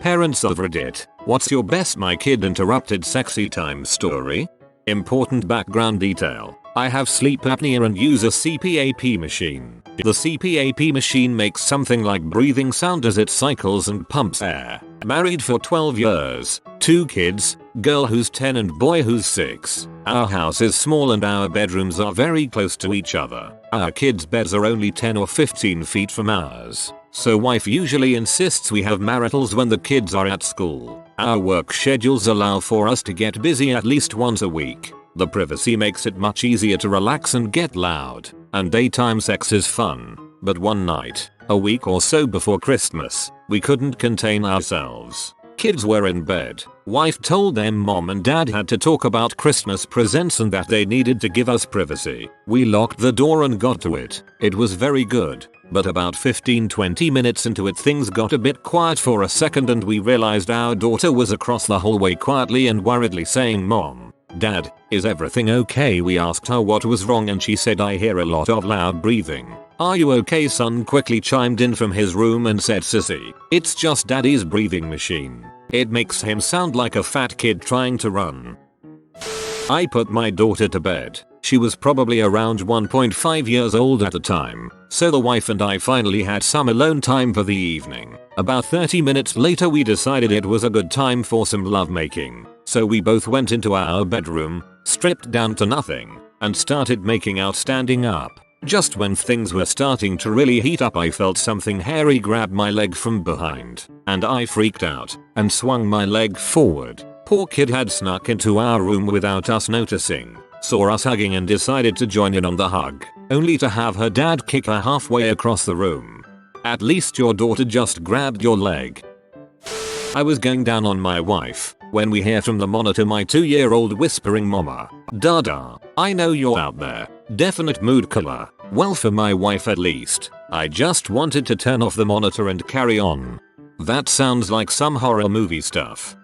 Parents of Reddit, what's your best my kid interrupted sexy time story? Important background detail. I have sleep apnea and use a CPAP machine. The CPAP machine makes something like breathing sound as it cycles and pumps air. Married for 12 years. 2 kids, girl who's 10 and boy who's 6. Our house is small and our bedrooms are very close to each other. Our kids' beds are only 10 or 15 feet from ours. So wife usually insists we have maritals when the kids are at school. Our work schedules allow for us to get busy at least once a week. The privacy makes it much easier to relax and get loud. And daytime sex is fun. But one night, a week or so before Christmas, we couldn't contain ourselves. Kids were in bed. Wife told them mom and dad had to talk about Christmas presents and that they needed to give us privacy. We locked the door and got to it. It was very good. But about 15-20 minutes into it things got a bit quiet for a second and we realized our daughter was across the hallway quietly and worriedly saying, "Mom, Dad, is everything okay?" We asked her what was wrong and she said, "I hear a lot of loud breathing." "Are you okay, son?" quickly chimed in from his room and said, "Sissy, it's just daddy's breathing machine. It makes him sound like a fat kid trying to run." I put my daughter to bed. She was probably around 1.5 years old at the time, so the wife and I finally had some alone time for the evening. About 30 minutes later we decided it was a good time for some lovemaking, so we both went into our bedroom, stripped down to nothing, and started making out standing up. Just when things were starting to really heat up I felt something hairy grab my leg from behind, and I freaked out and swung my leg forward. Poor kid had snuck into our room without us noticing, saw us hugging and decided to join in on the hug, only to have her dad kick her halfway across the room. "At least your daughter just grabbed your leg." I was going down on my wife when we hear from the monitor my 2-year-old whispering, "Mama, Dada, I know you're out there." Definite mood killer. Well, for my wife at least. I just wanted to turn off the monitor and carry on. That sounds like some horror movie stuff.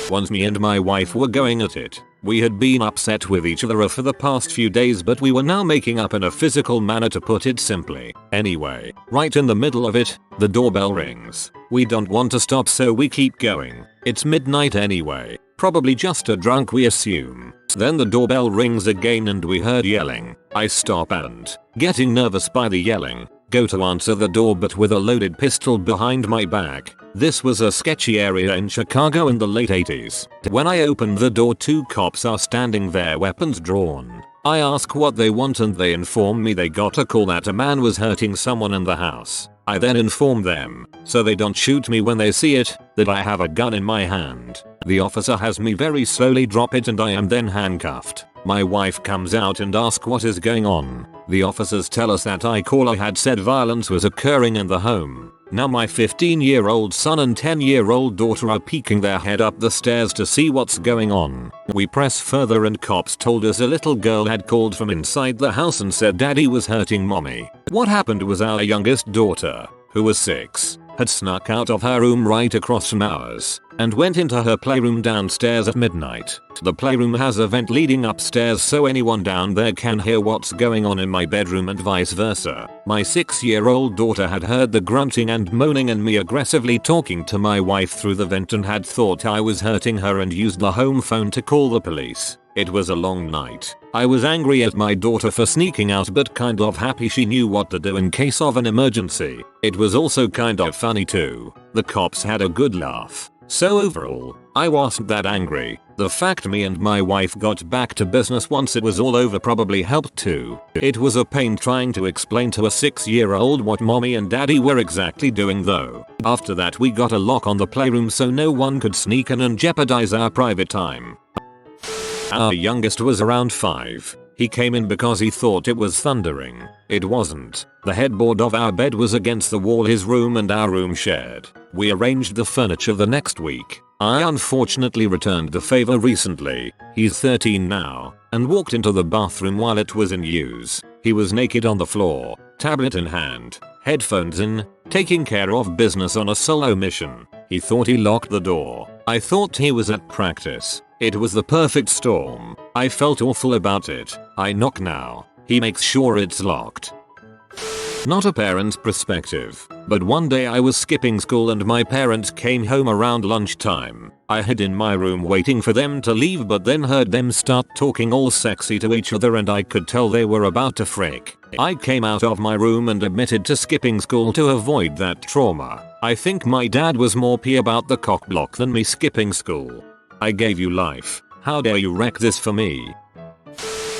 Once me and my wife were going at it. We had been upset with each other for the past few days, but we were now making up in a physical manner, to put it simply. Anyway, right in the middle of it, the doorbell rings. We don't want to stop, so we keep going. It's midnight anyway. Probably just a drunk, we assume. Then the doorbell rings again and we heard yelling. I stop and, getting nervous by the yelling, go to answer the door, but with a loaded pistol behind my back. This was a sketchy area in Chicago in the late 80s. When I opened the door, 2 cops are standing there, weapons drawn. I ask what they want and they inform me they got a call that a man was hurting someone in the house. I then inform them, so they don't shoot me when they see it, that I have a gun in my hand. The officer has me very slowly drop it and I am then handcuffed. My wife comes out and asks what is going on. The officers tell us that caller had said violence was occurring in the home. Now my 15-year-old son and 10-year-old daughter are peeking their head up the stairs to see what's going on. We press further and cops told us a little girl had called from inside the house and said daddy was hurting mommy. What happened was our youngest daughter, who was 6, had snuck out of her room right across from ours and went into her playroom downstairs at midnight. The playroom has a vent leading upstairs, so anyone down there can hear what's going on in my bedroom and vice versa. My 6-year-old daughter had heard the grunting and moaning and me aggressively talking to my wife through the vent and had thought I was hurting her and used the home phone to call the police. It was a long night. I was angry at my daughter for sneaking out, but kind of happy she knew what to do in case of an emergency. It was also kind of funny too. The cops had a good laugh. So overall, I wasn't that angry. The fact me and my wife got back to business once it was all over probably helped too. It was a pain trying to explain to a 6-year-old what mommy and daddy were exactly doing though. After that we got a lock on the playroom so no one could sneak in and jeopardize our private time. Our youngest was around 5. He came in because he thought it was thundering. It wasn't. The headboard of our bed was against the wall his room and our room shared. We arranged the furniture the next week. I unfortunately returned the favor recently. He's 13 now, and walked into the bathroom while it was in use. He was naked on the floor, tablet in hand, headphones in, taking care of business on a solo mission. He thought he locked the door. I thought he was at practice. It was the perfect storm. I felt awful about it. I knock now. He makes sure it's locked. Not a parent's perspective, but one day I was skipping school and my parents came home around lunchtime. I hid in my room waiting for them to leave, but then heard them start talking all sexy to each other and I could tell they were about to frick. I came out of my room and admitted to skipping school to avoid that trauma. I think my dad was more pee about the cock block than me skipping school. I gave you life. How dare you wreck this for me?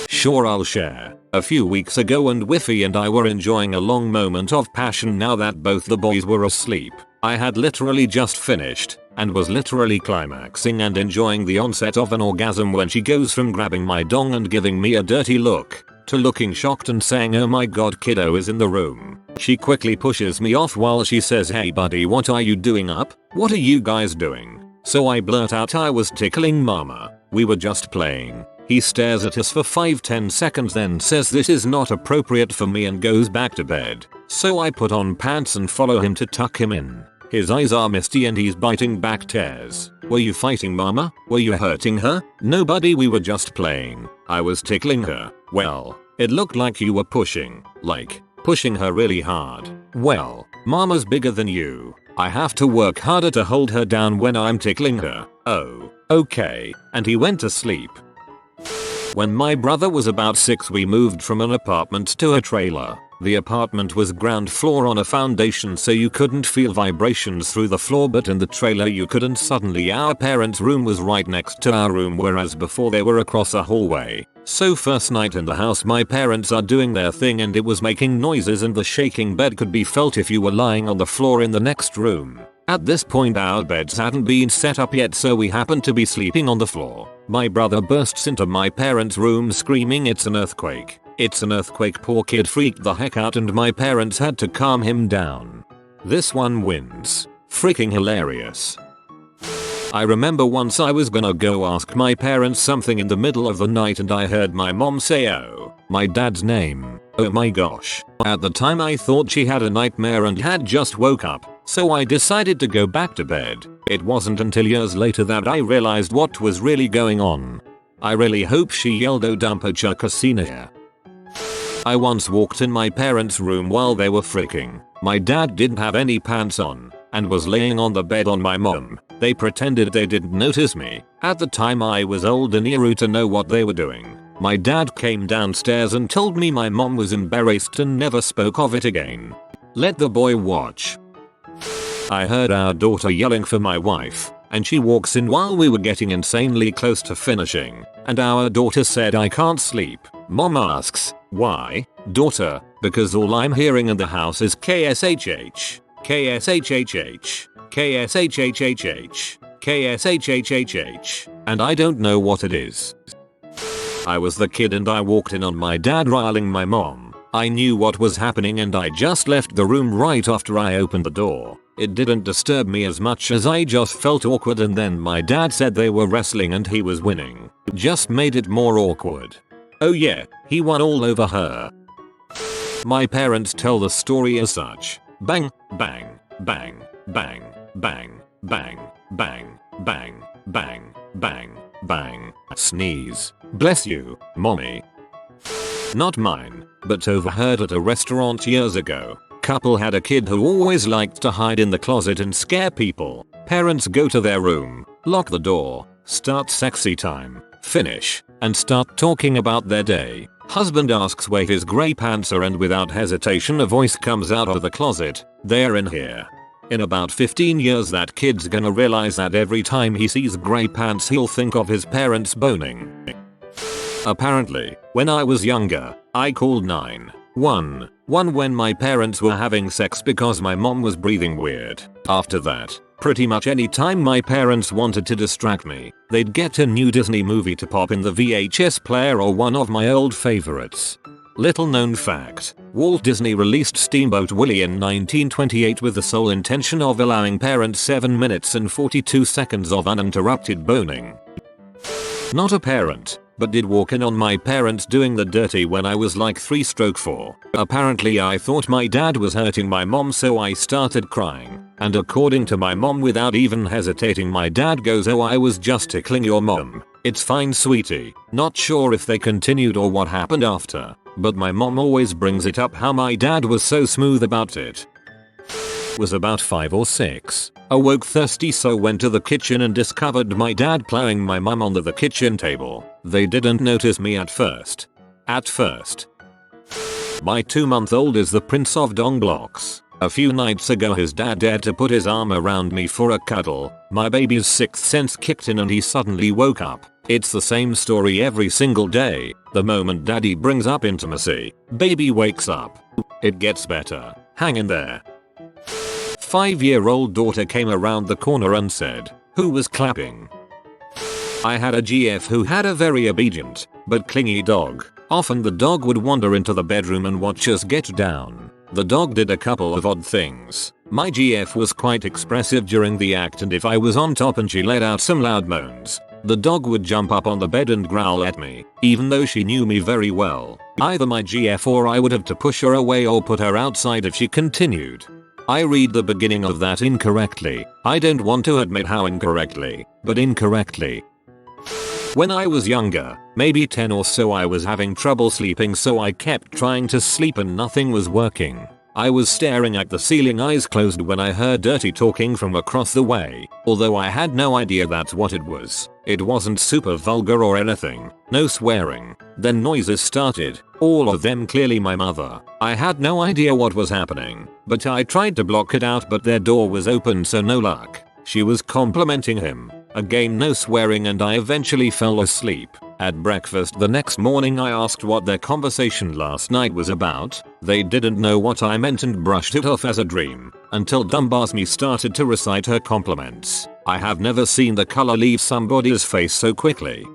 Sure, I'll share. A few weeks ago and Whiffy and I were enjoying a long moment of passion now that both the boys were asleep. I had literally just finished and was literally climaxing and enjoying the onset of an orgasm when she goes from grabbing my dong and giving me a dirty look to looking shocked and saying, "Oh my god, kiddo is in the room." She quickly pushes me off while she says, "Hey buddy, what are you doing up? What are you guys doing?" So I blurt out, "I was tickling mama. We were just playing." He stares at us for 5-10 seconds then says this is not appropriate for me and goes back to bed. So I put on pants and follow him to tuck him in. His eyes are misty and he's biting back tears. "Were you fighting mama? Were you hurting her?" "No buddy, we were just playing. I was tickling her." "Well, it looked like you were pushing her really hard." "Well, mama's bigger than you. I have to work harder to hold her down when I'm tickling her." "Oh, okay." And he went to sleep. When my brother was about 6, we moved from an apartment to a trailer. The apartment was ground floor on a foundation so you couldn't feel vibrations through the floor, but in the trailer you couldn't. Suddenly our parents' room was right next to our room, whereas before they were across a hallway. So first night in the house my parents are doing their thing and it was making noises and the shaking bed could be felt if you were lying on the floor in the next room. At this point our beds hadn't been set up yet, so we happened to be sleeping on the floor. My brother bursts into my parents' room screaming, "It's an earthquake. It's an earthquake." Poor kid freaked the heck out and my parents had to calm him down. This one wins. Freaking hilarious. I remember once I was gonna go ask my parents something in the middle of the night and I heard my mom say, "Oh, my dad's name." Oh my gosh. At the time I thought she had a nightmare and had just woke up, so I decided to go back to bed. It wasn't until years later that I realized what was really going on. I really hope she yelled, "Oh dumpa chakasina here." I once walked in my parents' room while they were freaking. My dad didn't have any pants on and was laying on the bed on my mom. They pretended they didn't notice me. At the time I was old enough to know what they were doing. My dad came downstairs and told me my mom was embarrassed and never spoke of it again. Let the boy watch. I heard our daughter yelling for my wife, and she walks in while we were getting insanely close to finishing, and our daughter said, "I can't sleep." Mom asks, "Why, daughter?" "Because all I'm hearing in the house is KSHH, KSHHH, KSHHHH, KSHHHH, and I don't know what it is." I was the kid and I walked in on my dad riling my mom. I knew what was happening and I just left the room right after I opened the door. It didn't disturb me as much as I just felt awkward, and then my dad said they were wrestling and he was winning. Just made it more awkward. Oh yeah, he won all over her. My parents tell the story as such. Bang, bang, bang, bang, bang, bang, bang, bang, bang, bang, bang. Sneeze. Bless you, mommy. Not mine, but overheard at a restaurant years ago. Couple had a kid who always liked to hide in the closet and scare people. Parents go to their room, lock the door, start sexy time, finish, and start talking about their day. Husband asks where his grey pants are and without hesitation a voice comes out of the closet, "They're in here." In about 15 years that kid's gonna realize that every time he sees grey pants he'll think of his parents boning. Apparently, when I was younger, I called 911 when my parents were having sex because my mom was breathing weird. After that, pretty much any time my parents wanted to distract me, they'd get a new Disney movie to pop in the VHS player or one of my old favorites. Little known fact, Walt Disney released Steamboat Willie in 1928 with the sole intention of allowing parents 7 minutes and 42 seconds of uninterrupted boning. Not a parent, but did walk in on my parents doing the dirty when I was like 3/4. Apparently I thought my dad was hurting my mom, so I started crying. And according to my mom, without even hesitating, my dad goes, "Oh, I was just tickling your mom. It's fine, sweetie." Not sure if they continued or what happened after, but my mom always brings it up how my dad was so smooth about it. Was about 5 or 6, awoke thirsty, so went to the kitchen and discovered my dad plowing my mum onto the kitchen table. They didn't notice me at first. My 2-month-old is the prince of dong blocks. A few nights ago his dad dared to put his arm around me for a cuddle. My baby's sixth sense kicked in and he suddenly woke up. It's the same story every single day. The moment daddy brings up intimacy, baby wakes up. It gets better. Hang in there. 5-year-old daughter came around the corner and said, "Who was clapping?" I had a GF who had a very obedient but clingy dog. Often the dog would wander into the bedroom and watch us get down. The dog did a couple of odd things. My GF was quite expressive during the act, and if I was on top and she let out some loud moans, the dog would jump up on the bed and growl at me, even though she knew me very well. Either my GF or I would have to push her away or put her outside if she continued. I read the beginning of that incorrectly. I don't want to admit how incorrectly, but incorrectly. When I was younger, maybe 10 or so, I was having trouble sleeping, so I kept trying to sleep and nothing was working. I was staring at the ceiling, eyes closed, when I heard dirty talking from across the way, although I had no idea that's what it was. It wasn't super vulgar or anything, no swearing. Then noises started, all of them clearly my mother. I had no idea what was happening, but I tried to block it out, but their door was open, so no luck. She was complimenting him. Again, no swearing, and I eventually fell asleep. At breakfast the next morning I asked what their conversation last night was about. They didn't know what I meant and brushed it off as a dream, until Dumbarsme started to recite her compliments. I have never seen the color leave somebody's face so quickly.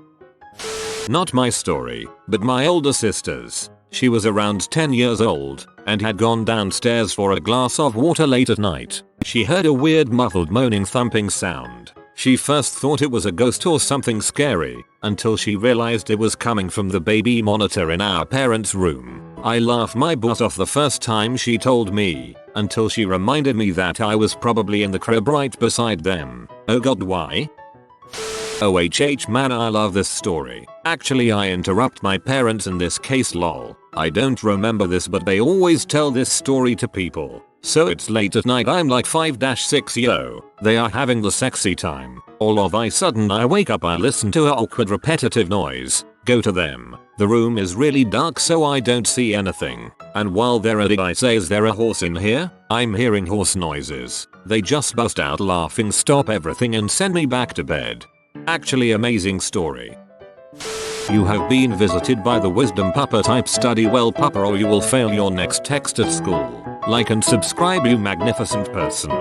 Not my story, but my older sister's. She was around 10 years old and had gone downstairs for a glass of water late at night. She heard a weird muffled moaning, thumping sound. She first thought it was a ghost or something scary, until she realized it was coming from the baby monitor in our parents' room. I laughed my butt off the first time she told me, until she reminded me that I was probably in the crib right beside them. Oh god, why? OHH man, I love this story. Actually, I interrupt my parents in this case, lol. I don't remember this, but they always tell this story to people. So it's late at night, I'm like 5-6, yo. They are having the sexy time. All of a sudden I wake up, I listen to a awkward repetitive noise. Go to them. The room is really dark, so I don't see anything. And while they're at it, I say, "Is there a horse in here?" I'm hearing horse noises. They just bust out laughing, stop everything and send me back to bed. Actually, amazing story. You have been visited by the wisdom pupper type. Study well, pupper, or you will fail your next text at school. Like and subscribe, you magnificent person.